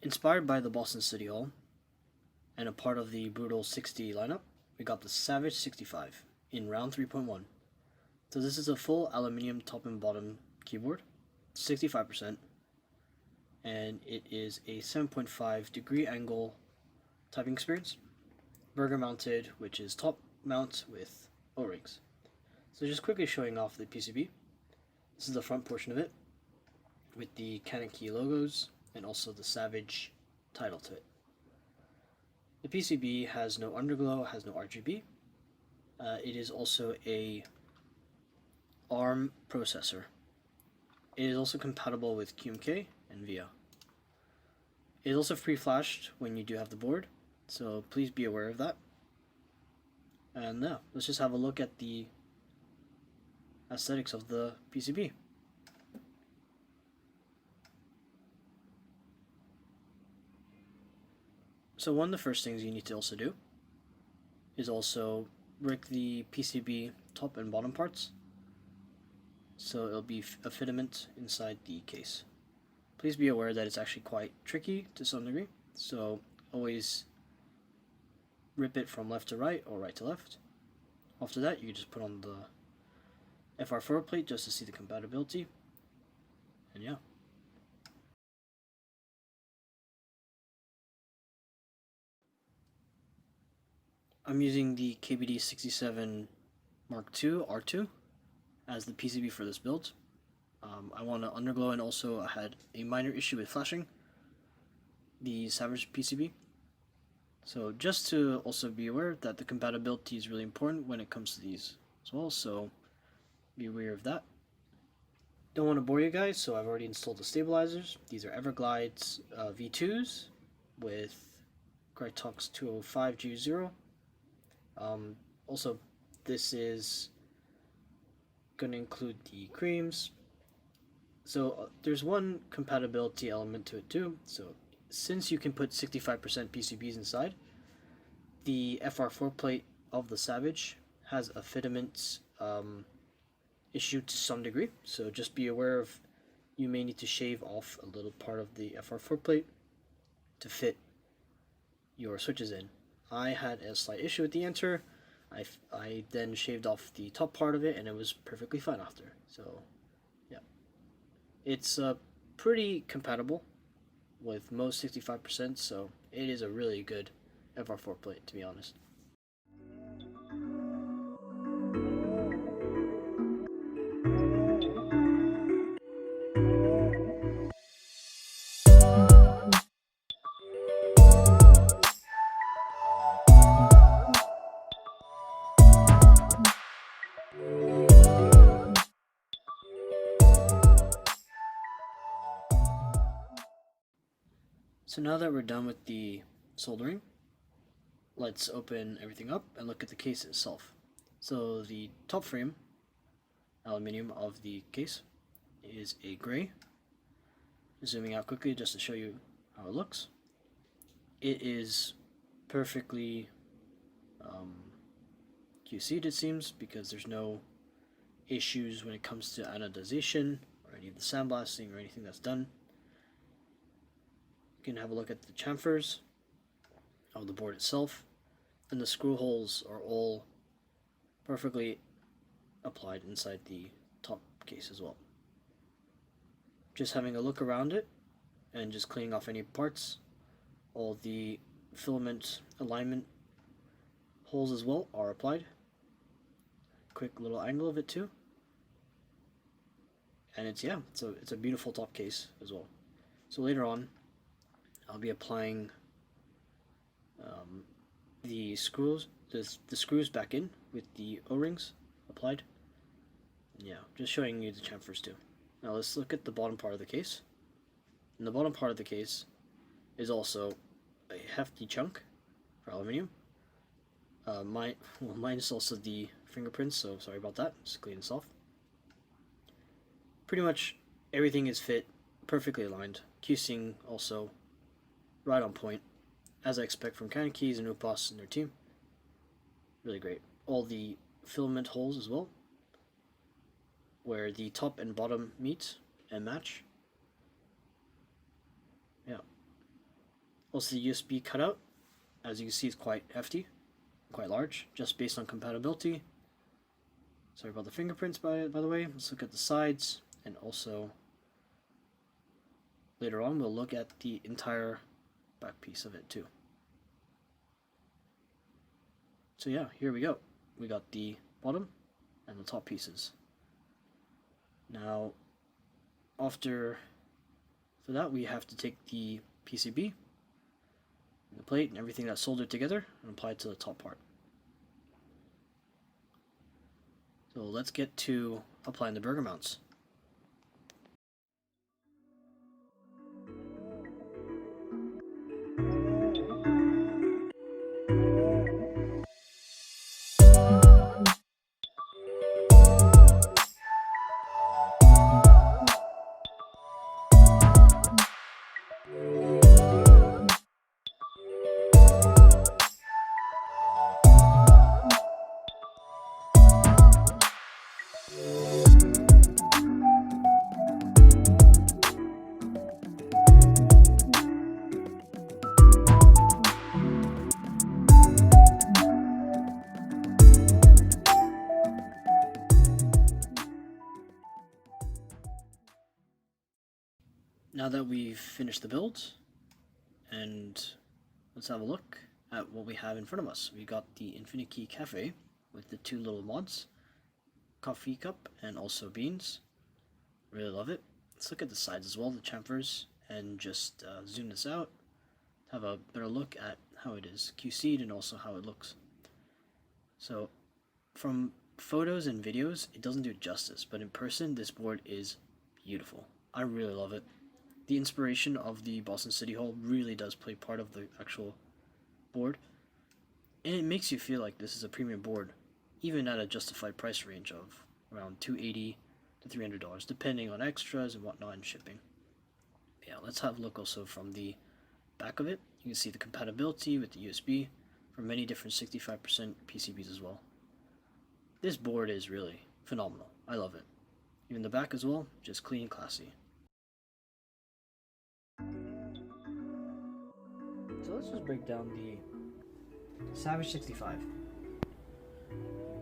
Inspired by the Boston City Hall and a part of the Brutal 60 lineup, we got the Savage 65 in round 3.1. So this is a full aluminum top and bottom keyboard, 65%, and it is a 7.5 degree angle typing experience, burger mounted, which is top mount with O-rings. So just quickly showing off the PCB. This is the front portion of it with the Cannonkey logos and also the Savage title to it. The PCB has no underglow, has no RGB. It is also a ARM processor. It is also compatible with QMK and VIA. It is also pre-flashed when you do have the board, so please be aware of that. And yeah, let's just have a look at the aesthetics of the PCB. So one of the first things you need to also do is also brick the PCB top and bottom parts. So it'll be a filament inside the case. Please be aware that it's actually quite tricky to some degree, so always rip it from left to right or right to left. After that, you just put on the FR4 plate just to see the compatibility, and yeah. I'm using the KBD 67 Mark II R2 as the PCB for this build. I want to underglow, and also I had a minor issue with flashing the Savage PCB. So just to also be aware that the compatibility is really important when it comes to these as well, so be aware of that. Don't want to bore you guys, so I've already installed the stabilizers. These are Everglides V2s with Krytox 205G0. Also, this is going to include the creams. So there's one compatibility element to it too. So since you can put 65% PCBs inside, the FR4 plate of the Savage has a filament issue to some degree. So just be aware of, you may need to shave off a little part of the FR4 plate to fit your switches in. I had a slight issue with the enter. I then shaved off the top part of it, and it was perfectly fine after. So yeah, it's pretty compatible with most 65%, so it is a really good FR4 plate, to be honest. So now that we're done with the soldering, let's open everything up and look at the case itself. So the top frame, aluminium of the case, is a gray. Zooming out quickly just to show you how it looks. It is perfectly QC'd, it seems, because there's no issues when it comes to anodization or any of the sandblasting or anything that's done. You can have a look at the chamfers of the board itself, and the screw holes are all perfectly applied inside the top case as well. Just having a look around it and just cleaning off any parts. All the filament alignment holes as well are applied. Quick little angle of it too. And it's a beautiful top case as well. So later on, I'll be applying the screws back in with the O-rings applied. Yeah, just showing you the chamfers too. Now let's look at the bottom part of the case. And the bottom part of the case is also a hefty chunk for aluminium. Mine is also the fingerprints, so sorry about that. Just clean this off. Pretty much everything is fit, perfectly aligned. QCing also right on point, as I expect from Cannonkeys and Upos and their team. Really great. All the filament holes as well, where the top and bottom meet and match. Yeah. Also, the USB cutout, as you can see, is quite hefty, quite large, just based on compatibility. Sorry about the fingerprints, by the way. Let's look at the sides, and also later on we'll look at the entire back piece of it too. So yeah, here we go. We got the bottom and the top pieces. Now, after that, we have to take the PCB, the plate, and everything that's soldered together and apply it to the top part. So let's get to applying the burger mounts. Now that we've finished the build, and let's have a look at what we have in front of us. We got the Cannonkey Cafe with the two little mods, coffee cup and also beans. Really love it. Let's look at the sides as well, the chamfers, and just zoom this out, have a better look at how it is QC'd and also how it looks. So from photos and videos, it doesn't do it justice, but in person, this board is beautiful. I really love it. The inspiration of the Boston City Hall really does play part of the actual board, and it makes you feel like this is a premium board, even at a justified price range of around $280 to $300, depending on extras and whatnot and shipping. Yeah, let's have a look also from the back of it. You can see the compatibility with the USB for many different 65% PCBs as well. This board is really phenomenal. I love it. Even the back as well, just clean and classy. So let's just break down the Savage65.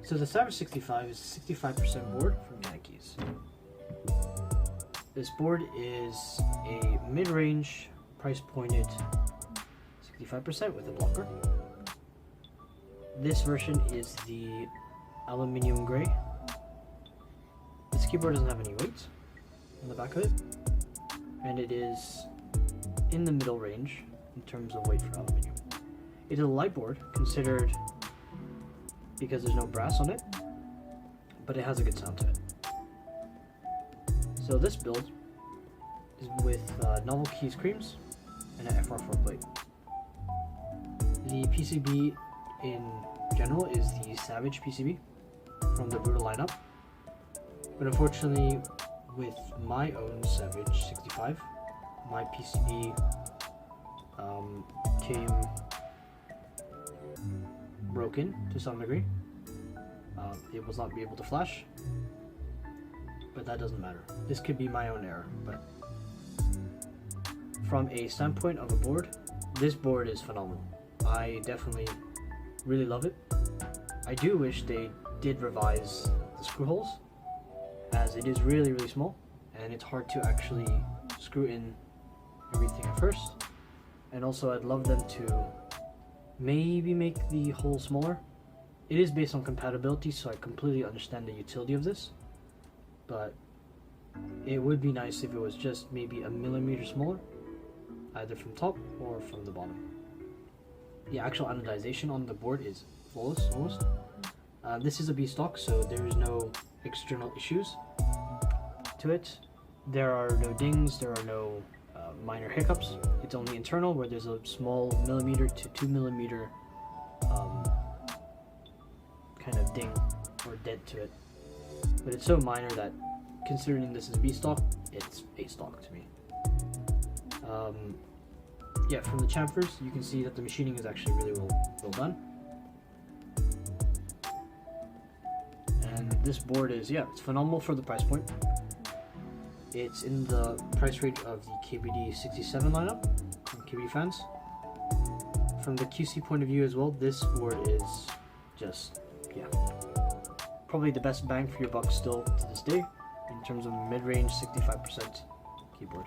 So the Savage65 is a 65% board from Cannonkeys. This board is a mid-range, price-pointed 65% with a blocker. This version is the aluminum gray. This keyboard doesn't have any weight on the back of it, and it is in the middle range in terms of weight for aluminum. It is a light board considered because there's no brass on it, but it has a good sound to it. So this build is with novel keys creams and an FR4 plate. The PCB in general is the Savage PCB from the Brutal lineup, but unfortunately with my own Savage 65, my PCB came broken to some degree. It was not able to flash, but that doesn't matter. This could be my own error, but from a standpoint of a board, this board is phenomenal. I definitely really love it. I do wish they did revise the screw holes, as it is really small and it's hard to actually screw in everything at first. And also I'd love them to maybe make the hole smaller. It is based on compatibility, so I completely understand the utility of this, but it would be nice if it was just maybe a millimeter smaller, either from top or from the bottom. The actual anodization on the board is flawless almost. This is a B stock, so there is no external issues to it. There are no dings, there are no minor hiccups. It's only internal, where there's a small millimeter to 2 millimeter kind of ding or dent to it. But it's so minor that, considering this is B stock, it's A stock to me. Yeah, from the chamfers, you can see that the machining is actually really well done. And this board is, yeah, it's phenomenal for the price point. It's in the price range of the KBD 67 lineup from KBD fans. from the QC point of view as well, this board is just, yeah, probably the best bang for your buck still to this day in terms of mid-range 65% keyboard.